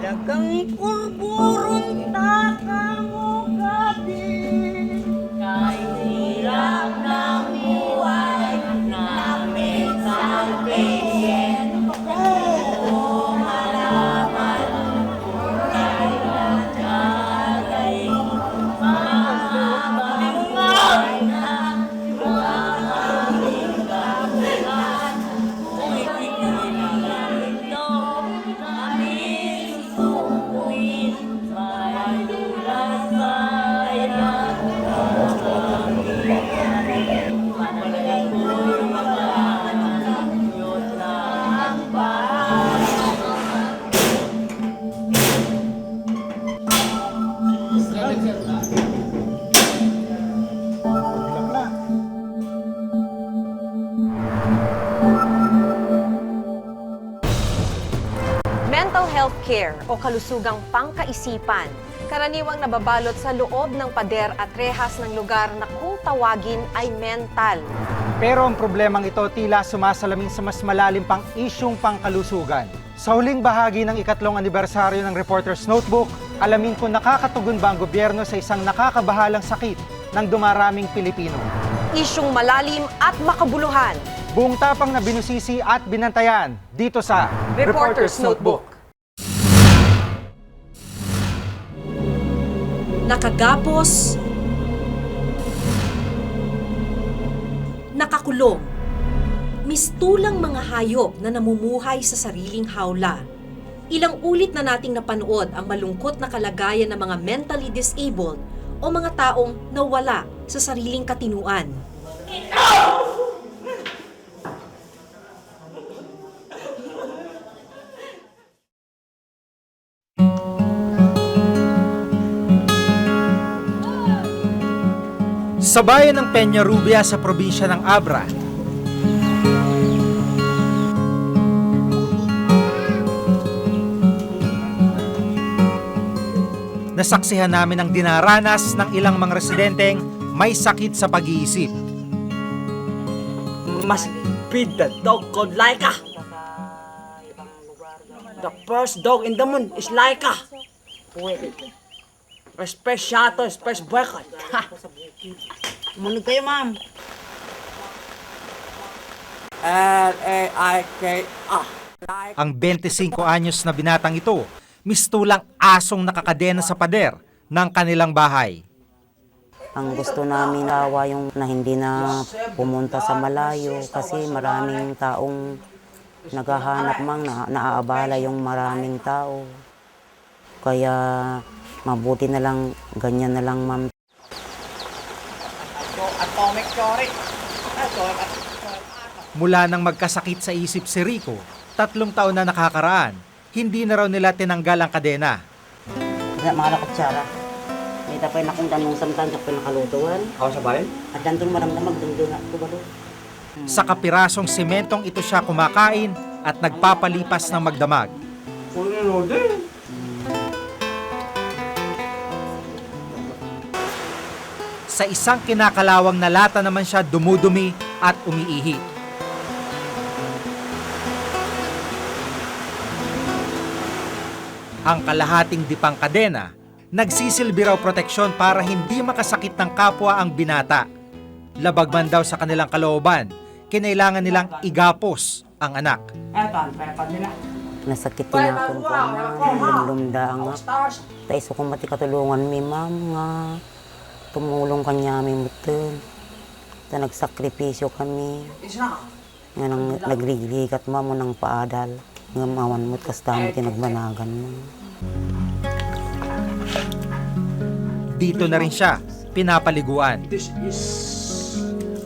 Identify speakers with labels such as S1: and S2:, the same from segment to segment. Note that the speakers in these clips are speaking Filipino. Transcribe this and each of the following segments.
S1: Dagang purpurong takamo gabi. Kay hirap ng buhay namin sa piyen. O malaman kung kailan kagay mamamay na ang aming kapilan. Kung ikikilang ito namin susukuin, may dulas bayan. Palagay ko'y magkakanyot na ang bahay.
S2: Mental health care o kalusugang pangkaisipan, karaniwang nababalot sa loob ng pader at rehas ng lugar na kung tawagin ay mental.
S3: Pero ang problemang ito tila sumasalamin sa mas malalim pang isyung pangkalusugan. Sa huling bahagi ng ikatlong anibersaryo ng Reporter's Notebook, alamin kung nakakatugon ba ang gobyerno sa isang nakakabahalang sakit ng dumaraming Pilipino.
S2: Isyung malalim at makabuluhan.
S3: Buong tapang na binusisi at binantayan dito sa
S2: Reporter's Notebook.
S4: Nakagapos, nakakulong, mistulang mga hayop na namumuhay sa sariling hawla. Ilang ulit na nating napanood ang malungkot na kalagayan ng mga mentally disabled o mga taong nawala sa sariling katinuan.
S3: Sa bayan ng Peñarrubia sa probinsya ng Abra, nasaksihan namin ang dinaranas ng ilang mga residenteng may sakit sa pag-iisip.
S1: Must feed the dog called Laika. The first dog in the moon is Laika. Respect shato, respect boycott. Munog kayo, ma'am. L-A-I-K-A.
S3: Ang 25 anyos na binatang ito, mistulang asong nakakadena sa pader ng kanilang bahay.
S5: Ang gusto namin awa yung na hindi na pumunta sa malayo kasi maraming taong naghahanap mang naaabala yung maraming tao. Kaya mabuti na lang, ganyan na lang, ma'am.
S1: Atomic theory.
S3: Mula nang magkasakit sa isip si Rico, 3 taon na nakakaraan, hindi na raw nila tinanggal ang kadena.
S5: Mga lakutsara. May tapay na kung tanong samtan sa pinakalutuan.
S1: Ako sa bayan?
S5: At dantong maramdamag, dundunga ko ba doon?
S3: Sa kapirasong sementong ito siya kumakain at nagpapalipas ng magdamag. Sa isang kinakalawang na lata naman siya dumudumi at umiihi. Ang kalahating dipang kadena, nagsisilbi raw proteksyon para hindi makasakit ng kapwa ang binata. Labag man daw sa kanilang kalooban, kinailangan nilang igapos ang anak.
S1: Eto, ang pepad nila.
S5: Nasakit tinapon ko na, lumda nga. Taiso kong mati katulungan mi, ma'am nga. Tumulong kanya mi mutin. Ta nagsakripisyo kami. Nga nang nagriligat mamo ng paadal. Nga mawan mo't kastamo tinagbanagan mo.
S3: Dito na rin siya pinapaliguan.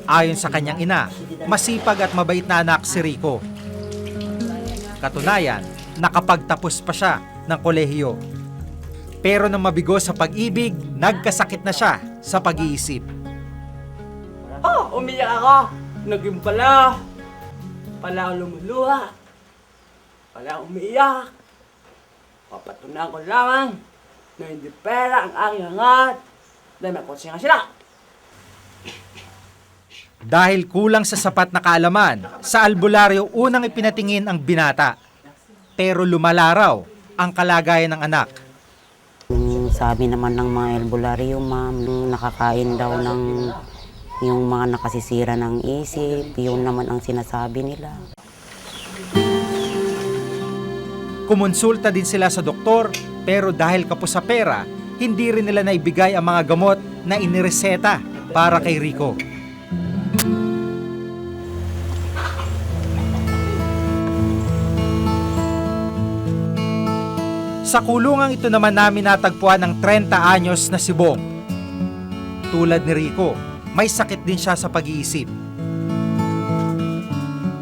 S3: Ayon sa kanyang ina, masipag at mabait na anak si Rico. Katunayan, nakapagtapos pa siya ng kolehiyo. Pero nang mabigo sa pag-ibig, nagkasakit na siya sa pag-iisip.
S1: Umiyak ako. Naging pala lumuluha. Pala umiiyak. Papatunan ko lamang na hindi pera ang aking hangat. Dahil may kotse nga sila.
S3: Dahil kulang sa sapat na kaalaman, sa albularyo unang ipinatingin ang binata. Pero lumala raw ang kalagayan ng anak.
S5: Sabi naman ng mga albularyo, ma'am, nakakain daw ng yung mga nakasisira ng isip, yun naman ang sinasabi nila.
S3: Kumonsulta din sila sa doktor, pero dahil kapos sa pera, hindi rin nila naibigay ang mga gamot na inireseta para kay Rico. Sa kulungang ito naman namin natagpuan ng 30 anyos na si Bong. Tulad ni Rico, may sakit din siya sa pag-iisip.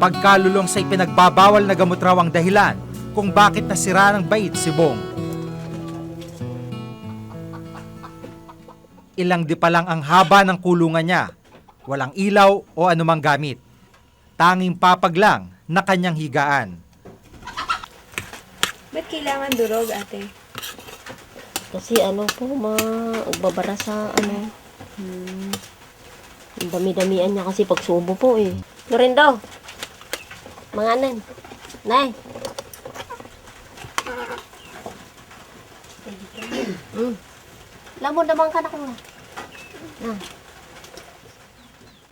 S3: Pagkalulong sa ipinagbabawal na gamot raw ang dahilan kung bakit nasira ng bait si Bong. Ilang di pa lang ang haba ng kulungan niya, walang ilaw o anumang gamit. Tanging papag lang na kanyang higaan.
S6: Ba't kailangan durog, ate?
S7: Kasi magbabara sa ang dami-damian niya kasi pagsubo po eh. Lorinda, mga anan, nay. Lamon naman ka na ko.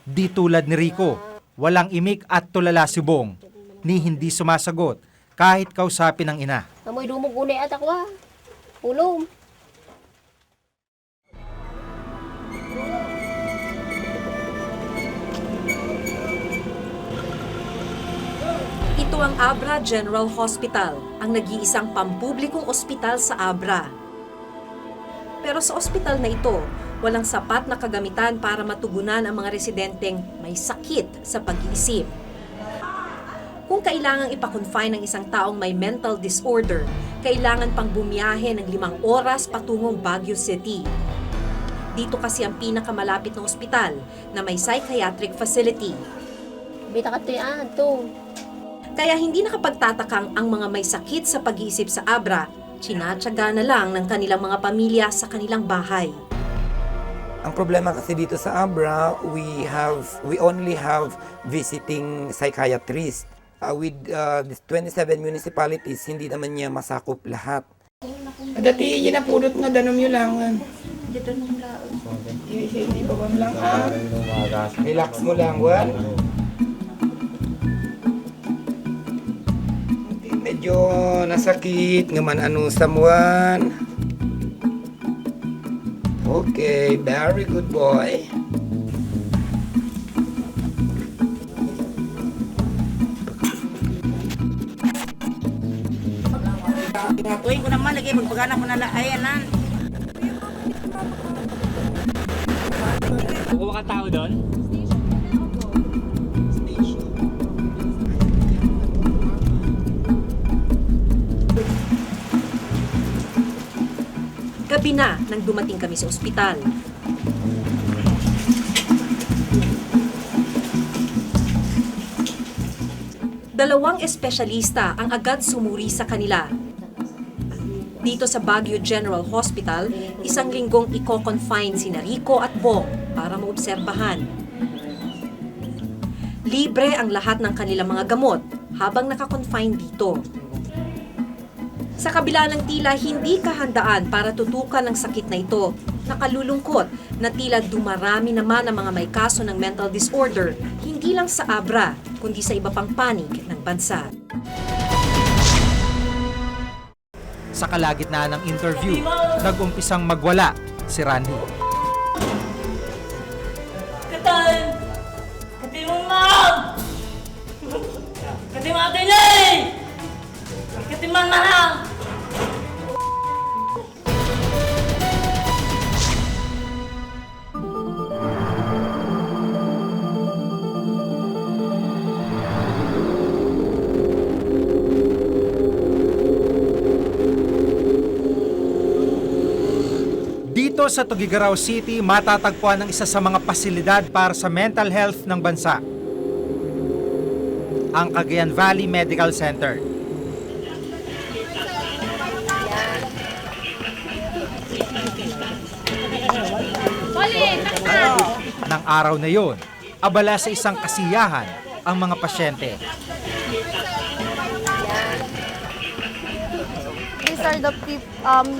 S3: Di tulad ni Rico, walang imik at tulala si Bong, ni hindi sumasagot kahit kausapin ng ina.
S7: Amoy dumog unay at ako ha. Ulong.
S4: Ito ang Abra General Hospital, ang nag-iisang pampublikong ospital sa Abra. Pero sa ospital na ito, walang sapat na kagamitan para matugunan ang mga residenteng may sakit sa pag-iisip. Kung kailangang ipakonfine ng isang taong may mental disorder, kailangan pang bumiyahe ng 5 oras patungong Baguio City. Dito kasi ang pinakamalapit na ospital na may psychiatric facility.
S7: Bita ka to.
S4: Kaya hindi nakapagtatakang ang mga may sakit sa pag-iisip sa Abra, tsinatsaga na lang ng kanilang mga pamilya sa kanilang bahay.
S8: Ang problema kasi dito sa Abra, we only have visiting psychiatrists. With these 27 municipalities, hindi naman niya masakop lahat.
S9: Dati yun na pulot nga danom yun lang. Dito nung lang. Hindi ba ba lang ha?
S8: Relax mo lang, Juan. Medyo nasakit ngaman sa Juan. Okay, very good boy.
S10: Tuwing ko naman lagi magpagana ko na ayan.
S11: Kukuha ka tao doon?
S4: Gabi na nang dumating kami sa ospital. Dalawang espesyalista ang agad sumuri sa kanila. Dito sa Baguio General Hospital, 1 linggong i-confine sina Rico at Bong para maobserbahan. Libre ang lahat ng kanilang mga gamot habang nakakonfine dito. Sa kabila ng tila hindi kahandaan para tutukan ang sakit na ito, nakalulungkot na tila dumarami naman ang mga may kaso ng mental disorder, hindi lang sa Abra, kundi sa iba pang panig ng bansa.
S3: Sa kalagitnaan ng interview, nag-umpisang magwala si Randy.
S11: Katan! Kati mo, ma'am! Kati mo atin eh! Kati man marang!
S3: Dito sa Tugigaraw City, matatagpuan ang isa sa mga pasilidad para sa mental health ng bansa. Ang Cagayan Valley Medical Center. Nang araw na yon, abala sa isang kasiyahan ang mga pasyente.
S6: are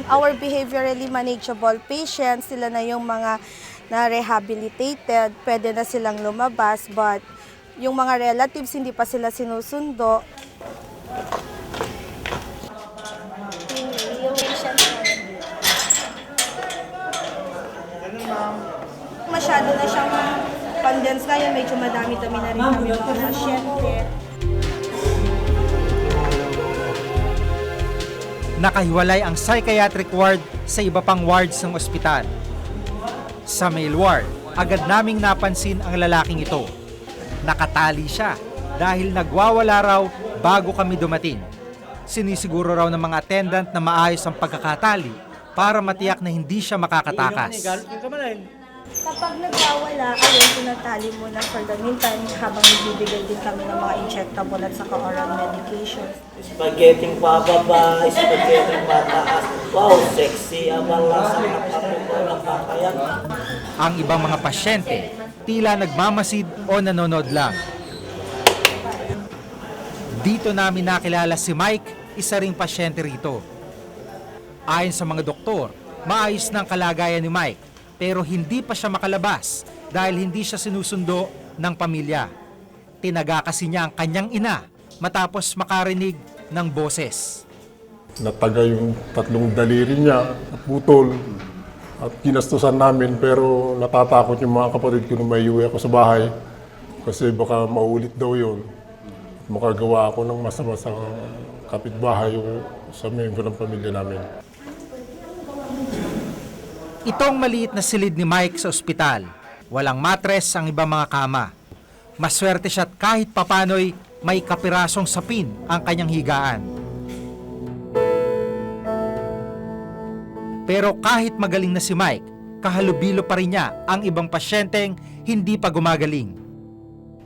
S6: our behaviorally manageable patients. Sila na yung mga na-rehabilitated, pwede na silang lumabas, but yung mga relatives hindi pa sila sinusundo. Yung patients masyado na siyang condense ngayon, medyo madami-dami na rin kami mga pasyente.
S3: Nakahiwalay ang psychiatric ward sa iba pang wards ng ospital. Sa male ward, agad naming napansin ang lalaking ito. Nakatali siya dahil nagwawala raw bago kami dumating. Sinisiguro raw ng mga attendant na maayos ang pagkakatali para matiyak na hindi siya makakatakas.
S6: Kapag nagwawala, ayun, tinatali muna for the meantime habang nagbibigay din kami ng mga injectable at saka oral medications.
S11: Spaghetti pababa, spaghetti pataas. Wow, sexy. Abala sa napapayag.
S3: Ang ibang mga pasyente, tila nagmamasid o nanonood lang. Dito namin nakilala si Mike, isa ring pasyente rito. Ayon sa mga doktor, maayos ng kalagayan ni Mike, pero hindi pa siya makalabas dahil hindi siya sinusundo ng pamilya. Tinaga kasi niya ang kanyang ina matapos makarinig ng boses.
S12: Nataga yung 3 daliri niya, naputol at ginastusan namin, pero natatakot yung mga kapatid ko na may iuwi ako sa bahay kasi baka maulit daw yun. Makagawa ako ng masama sa kapitbahay o sa miyembro ng pamilya namin.
S3: Itong maliit na silid ni Mike sa ospital. Walang matres ang ibang mga kama. Maswerte siya't kahit papano'y may kapirasong sapin ang kanyang higaan. Pero kahit magaling na si Mike, kahalubilo pa rin niya ang ibang pasyenteng hindi pa gumagaling.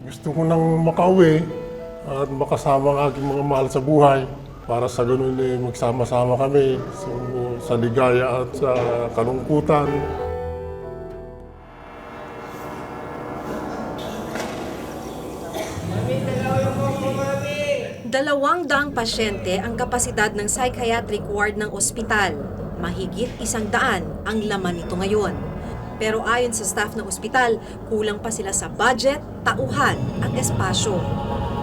S12: Gusto ko nang makauwi at makasama ang aking mga mahal sa buhay para sa ganun magsama-sama kami sa ligaya at sa kalungkutan.
S4: Dalawang-daang pasyente ang kapasidad ng psychiatric ward ng ospital. Mahigit 100 ang laman nito ngayon. Pero ayon sa staff ng ospital, kulang pa sila sa budget, tauhan at espasyo.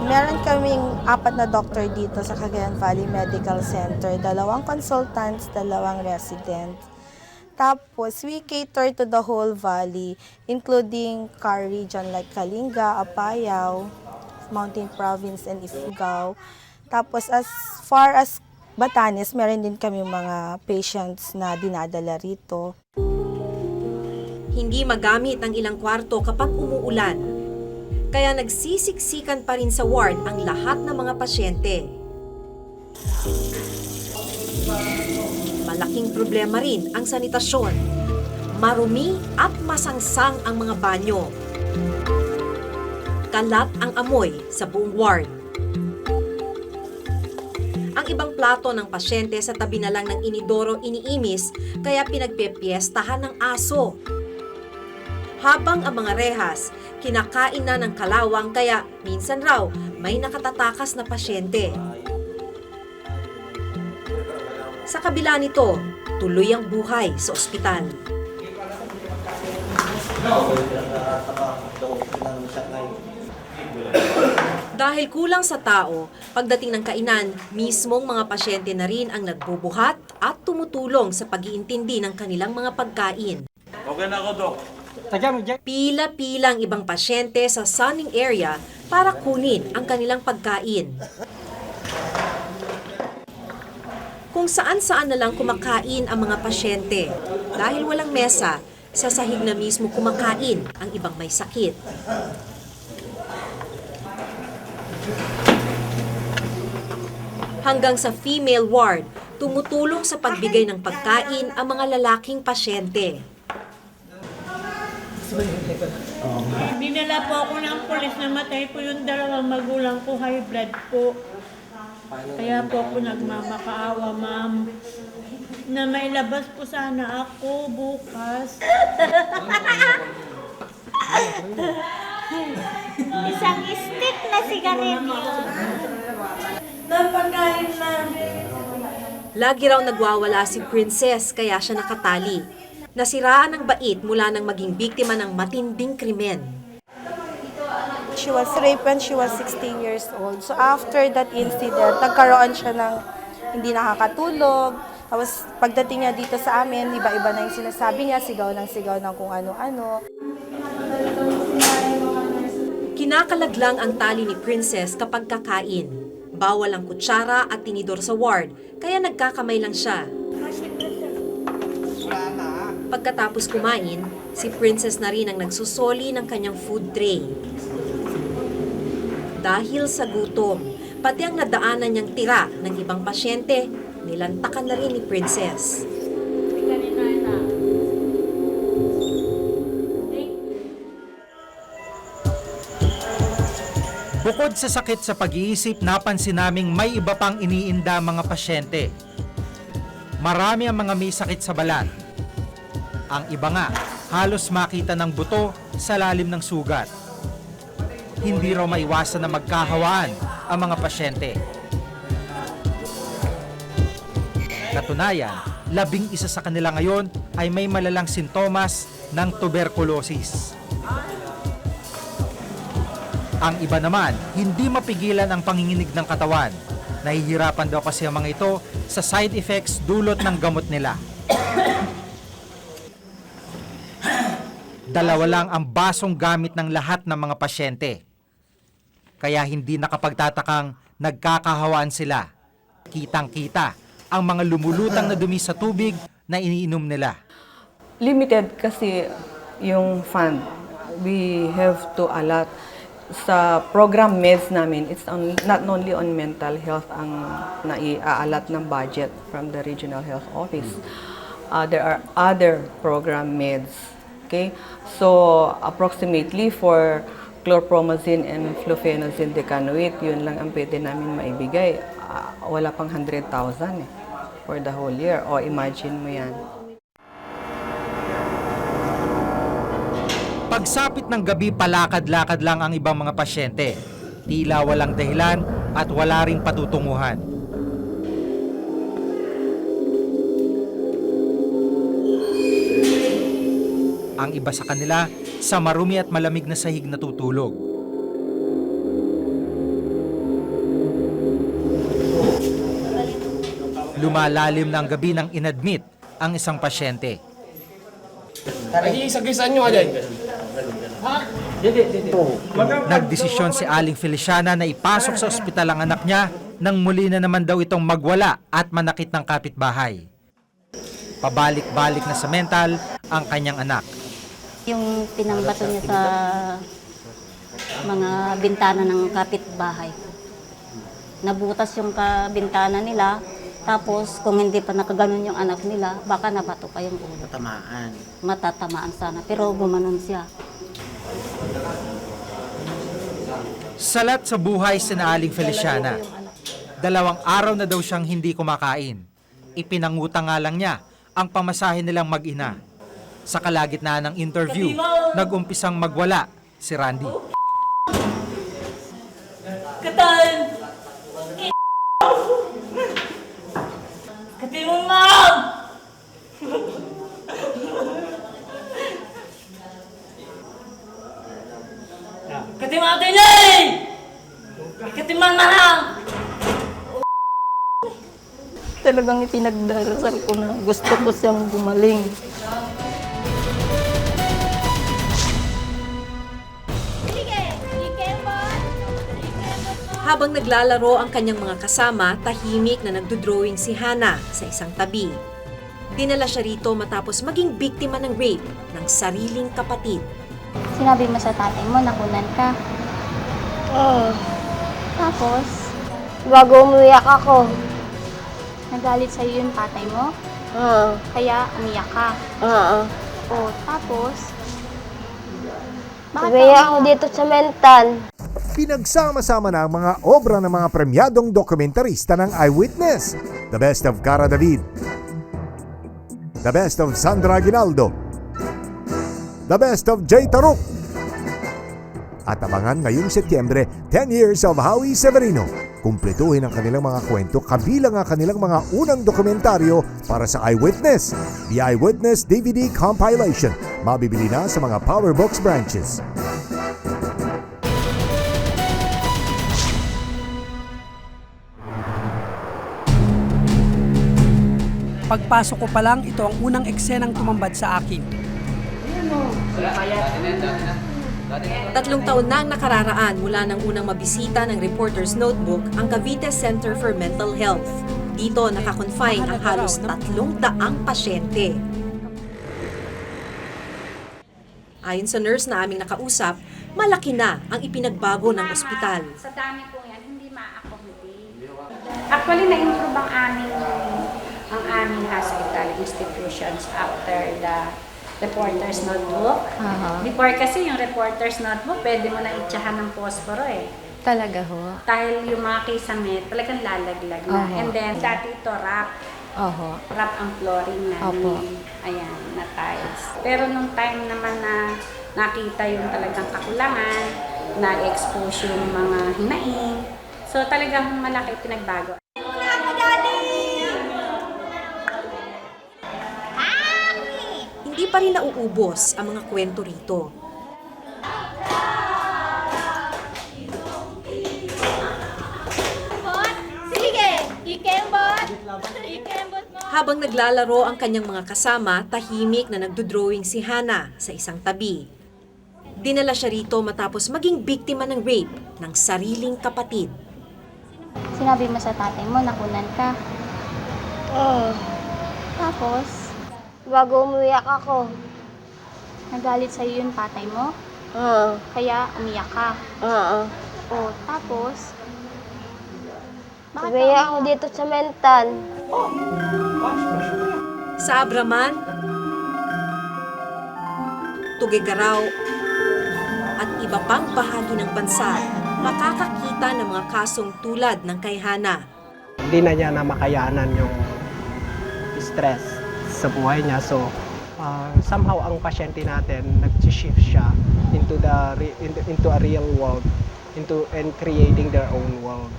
S6: Meron kaming 4 na doktor dito sa Cagayan Valley Medical Center, 2 consultants, 2 residents. Tapos, we cater to the whole valley, including CAR region like Kalinga, Apayao, Mountain Province, and Ifugao. Tapos, as far as Batanes, meron din kami mga patients na dinadala rito.
S4: Hindi magamit ang ilang kwarto kapag umuulan. Kaya nagsisiksikan pa rin sa ward ang lahat ng mga pasyente. Malaking problema rin ang sanitasyon. Marumi at masangsang ang mga banyo. Kalat ang amoy sa buong ward. Ang ibang plato ng pasyente sa tabi na lang ng inidoro iniimis kaya pinagpepiestahan ng aso. Habang ang mga rehas, kinakain na ng kalawang kaya minsan raw may nakatatakas na pasyente. Sa kabila nito, tuloy ang buhay sa ospital. Dahil kulang sa tao, pagdating ng kainan, mismong mga pasyente na rin ang nagbubuhat at tumutulong sa pag-iintindi ng kanilang mga pagkain.
S11: Okay na ako, Dok.
S4: Pila-pila ang ibang pasyente sa sunning area para kunin ang kanilang pagkain. Kung saan-saan na lang kumakain ang mga pasyente. Dahil walang mesa, sa sahig na mismo kumakain ang ibang may sakit. Hanggang sa female ward, tumutulong sa pagbigay ng pagkain ang mga lalaking pasyente.
S13: Dinala po ako ng pulis na matay po yung 2 magulang ko, high blood po. Kaya po ako nagmamakaawa, ma'am. Na may labas po sana ako bukas.
S14: Isang stick na sigarilyo.
S11: Napakain namin.
S4: Lagi raw nagwawala si Princess kaya siya nakatali. Nasiraan ng bait mula nang maging biktima ng matinding krimen.
S6: She was raped when she was 16 years old. So after that incident, nagkaroon siya ng hindi nakakatulog. Tapos pagdating niya dito sa amin, iba-iba na yung sinasabi niya, sigaw ng kung ano-ano.
S4: Kinakalaglang ang tali ni Princess kapag kakain. Bawal ang kutsara at tinidor sa ward, kaya nagkakamay lang siya. Pagkatapos kumain, si Princess na rin ang nagsusoli ng kanyang food tray. Dahil sa gutom, pati ang nadaanan niyang tira ng ibang pasyente, nilantakan na rin ni Princess.
S3: Bukod sa sakit sa pag-iisip, napansin naming may iba pang iniinda mga pasyente. Marami ang mga may sakit sa balat. Ang iba nga, halos makita ng buto sa lalim ng sugat. Hindi raw maiwasan na magkahawaan ang mga pasyente. Katunayan, 11 sa kanila ngayon ay may malalang sintomas ng tuberculosis. Ang iba naman, hindi mapigilan ang panginginig ng katawan. Nahihirapan daw kasi ang mga ito sa side effects dulot ng gamot nila. Dalawa lang ang basong gamit ng lahat ng mga pasyente. Kaya hindi nakapagtatakang nagkakahawaan sila. Kitang-kita ang mga lumulutang na dumi sa tubig na iniinom nila.
S14: Limited kasi yung fund. We have to allot sa program meds namin. It's not only on mental health ang nai-aalat ng budget from the regional health office. There are other program meds. Okay? So approximately for chlorpromazine and flufenazine decanoate, yun lang ang pwede namin maibigay. Wala pang 100,000 for the whole year. O imagine mo yan.
S3: Pagsapit ng gabi, palakad-lakad lang ang ibang mga pasyente. Tila walang dahilan at wala ring patutunguhan. Ang iba sa kanila, sa marumi at malamig na sahig natutulog. Lumalalim na ang gabi nang inadmit ang isang pasyente. Nagdesisyon si Aling Feliciana na ipasok sa ospital ang anak niya nang muli na naman daw itong magwala at manakit ng kapitbahay. Pabalik-balik na sa mental ang kanyang anak.
S15: Yung pinambato niya sa mga bintana ng kapitbahay. Nabutas yung bintana nila, tapos kung hindi pa nakaganon yung anak nila, baka nabato pa yung ulo.
S10: Matamaan.
S15: Matatamaan sana, pero gumanon siya.
S3: Salat sa buhay si Aling Feliciana. 2 araw na daw siyang hindi kumakain. Ipinangutang nga lang niya ang pamasahe nilang mag-ina. Sa kalagitnaan ng interview, nag-umpisang magwala si Randy.
S11: Katan! Katimong mom! Katimang atin eh! Katimang marang!
S14: Talagang ipinagdarasal ko na gusto ko siyang gumaling.
S4: Habang naglalaro ang kanyang mga kasama, tahimik na nagdodrawing si Hannah sa isang tabi. Dinala siya rito matapos maging biktima ng rape ng sariling kapatid.
S15: Sinabi mo sa tatay mo, nakunan ka.
S7: Oo.
S15: Tapos,
S7: Bago umiyak ako.
S15: nagalit sa'yo yung tatay mo,
S7: Oo.
S15: kaya umiyak ka.
S7: Oo.
S15: O, tapos, bakit
S7: Umiyak
S15: ka
S7: ako
S15: umiyak?
S7: dito sa mental.
S16: Pinagsama-sama na ang mga obra ng mga premyadong dokumentarista ng Eyewitness. The Best of Cara David. The Best of Sandra Aguinaldo. The Best of Jay Taruk. At abangan ngayong Setyembre, 10 Years of Howie Severino. Kumpletuhin ang kanilang mga kwento kabilang ang kanilang mga unang dokumentaryo para sa Eyewitness. The Eyewitness DVD Compilation. Mabibili na sa mga Powerbox branches.
S17: Pagpasok ko pa lang, ito ang unang eksenang tumambad sa akin.
S4: 3 taon na ang nakararaan mula nang unang mabisita ng Reporter's Notebook ang Cavite Center for Mental Health. Dito nakakonfine ang halos 300 pasyente. Ayon sa nurse na aming nakausap, malaki na ang ipinagbago ng ospital.
S18: Sa dami po yan, hindi ma-accommodate. Actually, na-improve ang aming hospital institutions after the Reporter's Notebook. Before kasi yung Reporter's Notebook, pwede mo na itsahan ng posporo eh.
S2: Talaga ho?
S18: Dahil yung mga kisame, talagang lalaglag na. And then, dati ito wrap. Wrap ang flooring namin. Ayan, na tiles. Pero nung time naman na nakita yung talagang kakulangan, na-expose yung mga hinaing. So talagang malaki pinagbago.
S4: Hindi pa rin nauubos ang mga kwento rito. Habang naglalaro ang kanyang mga kasama, tahimik na nagdodrawing si Hana sa isang tabi. Dinala siya rito matapos maging biktima ng rape ng sariling kapatid.
S15: Sinabi mo sa tatay mo, nakunan ka. Oo. Tapos, bago umiyak ako, nagalit sa'yo yung tatay mo? Oo. Kaya umiyak ka? Oo. O, tapos, umiyak ako dito sa mental.
S4: Sa Abraman, Tuguegarao, at iba pang bahagi ng bansa, makakakita ng mga kasong tulad ng kay Hana.
S19: Hindi na niya na makayanan yung stress sa buhay niya. So, somehow ang pasyente natin nag-shift siya into a real world, and creating their own world.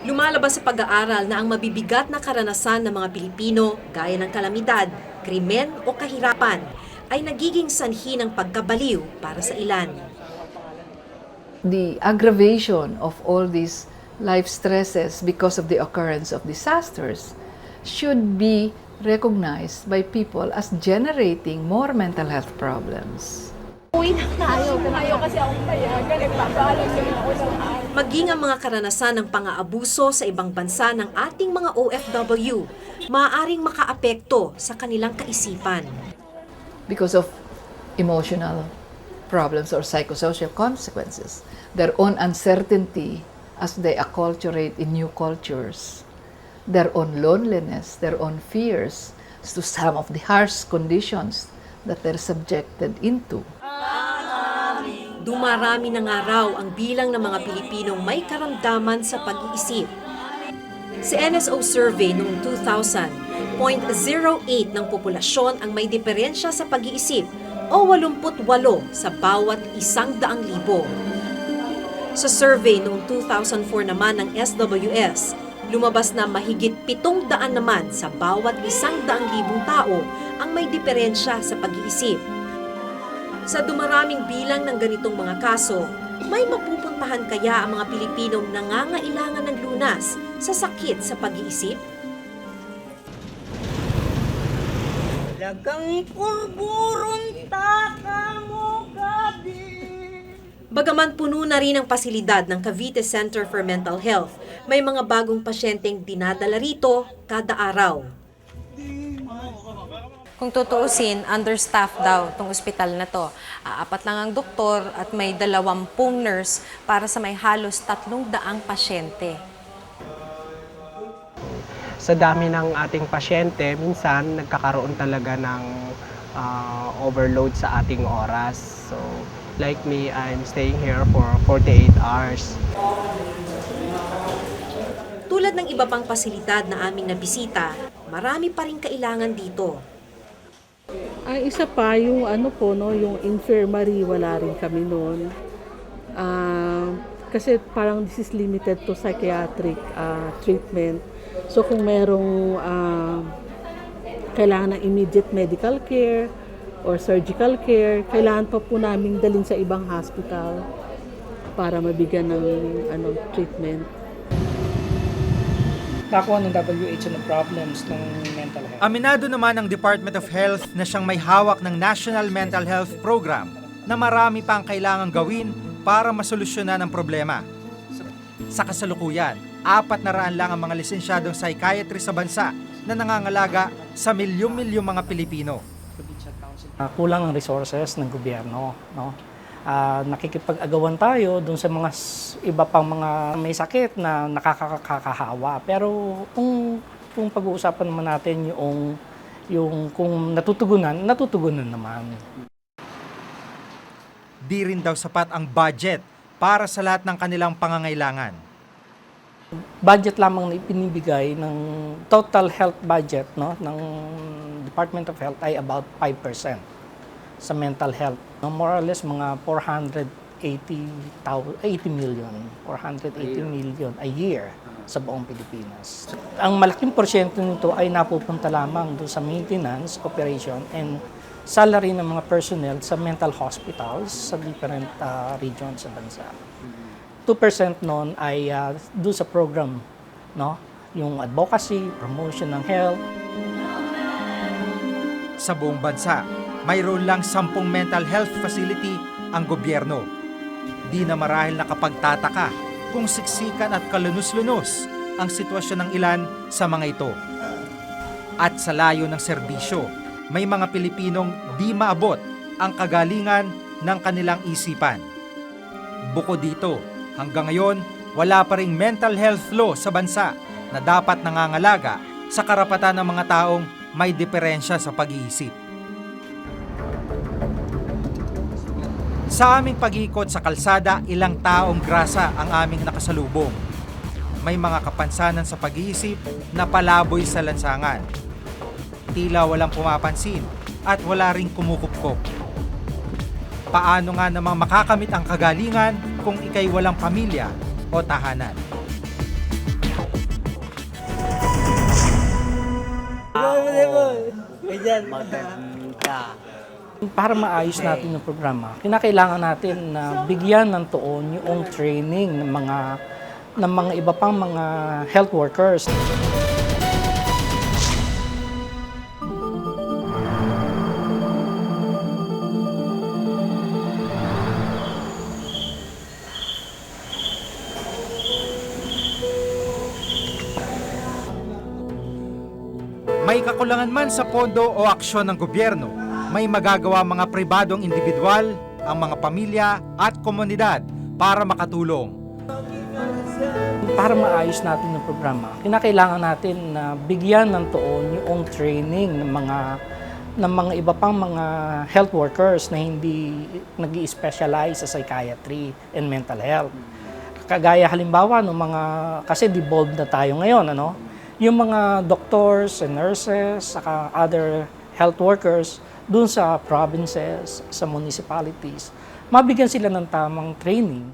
S4: Lumalabas sa pag-aaral na ang mabibigat na karanasan ng mga Pilipino, gaya ng kalamidad, krimen o kahirapan, ay nagiging sanhi ng pagkabaliw para sa ilan.
S20: The aggravation of all these life stresses because of the occurrence of disasters should be recognized by people as generating more mental health problems.
S4: Maging ang mga karanasan ng pang-aabuso sa ibang bansa ng ating mga OFW, maaaring makaapekto sa kanilang kaisipan.
S20: Because of emotional problems or psychosocial consequences, their own uncertainty as they acculturate in new cultures, their own loneliness, their own fears, to some of the harsh conditions that they're subjected into.
S4: Dumarami na nga raw ang bilang ng mga Pilipinong may karamdaman sa pag-iisip. Sa NSO survey noong 2000, 0.08 ng populasyon ang may diferensya sa pag-iisip o 88 sa bawat 100,000. Sa survey noong 2004 naman ng SWS, lumabas na mahigit 700 naman sa bawat 100,000 tao ang may diferensya sa pag-iisip. Sa dumaraming bilang ng ganitong mga kaso, may mapupuntahan kaya ang mga Pilipinong nangangailangan ng lunas sa sakit sa pag-iisip?
S11: Lagang purburong taka mo gabi.
S4: Bagaman puno na rin ang pasilidad ng Cavite Center for Mental Health, may mga bagong pasyenteng dinadala rito kada araw.
S2: Kung tutuusin, understaffed daw itong ospital na to. 4 lang ang doktor at may 20 nurse para sa may halos 300 pasyente.
S19: Sa dami ng ating pasyente, minsan nagkakaroon talaga ng overload sa ating oras. So, like me, I'm staying here for 48 hours.
S4: Tulad ng iba pang pasilidad na aming nabisita, marami pa rin kailangan dito.
S21: Ay, isa pa yung yung infirmary, wala rin kami noon. Kasi parang this is limited to psychiatric treatment. So kung merong kailangan ng immediate medical care or surgical care, kailangan pa po namin dalhin sa ibang hospital para mabigyan ng treatment.
S1: Nakuha ng WHO ng problems ng mental health.
S3: Aminado naman ang Department of Health na siyang may hawak ng National Mental Health Program na marami pang kailangang gawin para masolusyonan ang problema. Sa kasalukuyan, 400 lang ang mga lisensyadong psychiatrist sa bansa na nangangalaga sa milyong-milyong mga Pilipino.
S1: Kulang ang resources ng gobyerno, no? Nakikipag-agawan tayo dun sa mga iba pang mga may sakit na nakakakahawa. Pero kung pag-uusapan naman natin yung kung natutugunan naman.
S3: Di rin daw sapat ang budget para sa lahat ng kanilang pangangailangan.
S1: Budget lamang na ipinibigay ng total health budget, no, ng Department of Health ay about 5% sa mental health. No, more or less mga 480 million a year sa buong Pilipinas. Ang malaking porsyento nito ay napupunta lamang doon sa maintenance, operation, and salary ng mga personnel sa mental hospitals sa different regions sa bansa. 2% noon ay doon sa program, no? Yung advocacy, promotion ng health.
S3: Sa buong bansa, mayroon lang 10 mental health facility ang gobyerno. Di na marahil nakapagtataka kung siksikan at kalunus-lunos ang sitwasyon ng ilan sa mga ito. At sa layo ng serbisyo, may mga Pilipinong di maabot ang kagalingan ng kanilang isipan. Bukod dito, hanggang ngayon, wala pa ring mental health law sa bansa na dapat nangangalaga sa karapatan ng mga taong may diferensya sa pag-iisip. Sa aming pag-iikot sa kalsada, ilang taong grasa ang aming nakasalubong. May mga kapansanan sa pag-iisip na palaboy sa lansangan. Tila walang pumapansin at wala ring kumukupkop. Paano nga namang makakamit ang kagalingan kung ikay walang pamilya o tahanan?
S1: Para maayos natin yung programa, kinakailangan natin na bigyan ng tuon yung training ng mga iba pang mga health workers.
S3: May kakulangan man sa pondo o aksyon ng gobyerno, may magagawa mga pribadong individual, ang mga pamilya at komunidad para makatulong.
S1: Para maayos natin yung programa, kinakailangan natin na bigyan ng tuon yung training ng mga iba pang mga health workers na hindi nag-i-specialize sa psychiatry and mental health. Kagaya halimbawa ng mga, kasi devolved na tayo ngayon, yung mga doctors and nurses, saka other health workers dun sa provinces, sa municipalities, mabigyan sila ng tamang training.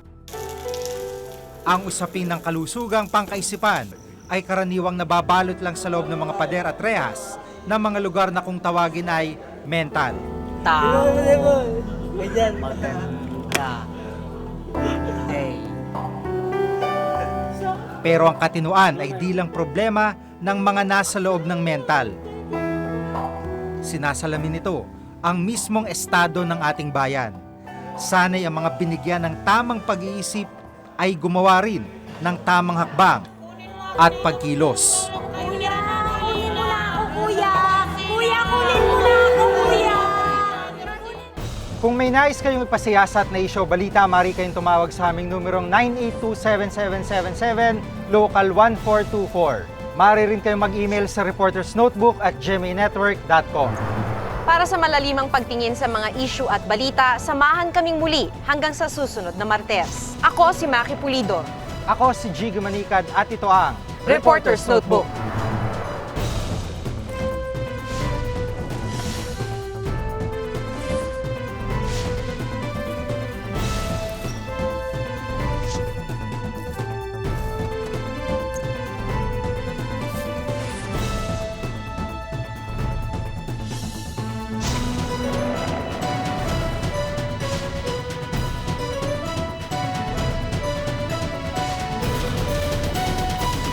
S3: Ang usapin ng kalusugang pangkaisipan ay karaniwang nababalot lang sa loob ng mga pader at rehas ng mga lugar na kung tawagin ay mental. Pero ang katinuan ay di lang problema ng mga nasa loob ng mental. Sinasalamin nito ang mismong estado ng ating bayan. Sana'y ang mga binigyan ng tamang pag-iisip ay gumawa rin ng tamang hakbang at pagkilos.
S11: Kuya, kunin mo na ako, kuya! Kuya, kunin mo na ako, kuya!
S3: Kung may nais kayong ipasiyasat na isyo balita, maaari kayong tumawag sa aming numerong 982-7777, local 1424. Maaari rin kayong mag-email sa reportersnotebook@gmanetwork.com.
S2: Para sa malalimang pagtingin sa mga issue at balita, samahan kaming muli hanggang sa susunod na Martes. Ako si Maki Pulido.
S3: Ako si Jiggy Manikad at ito ang
S2: Reporter's Notebook.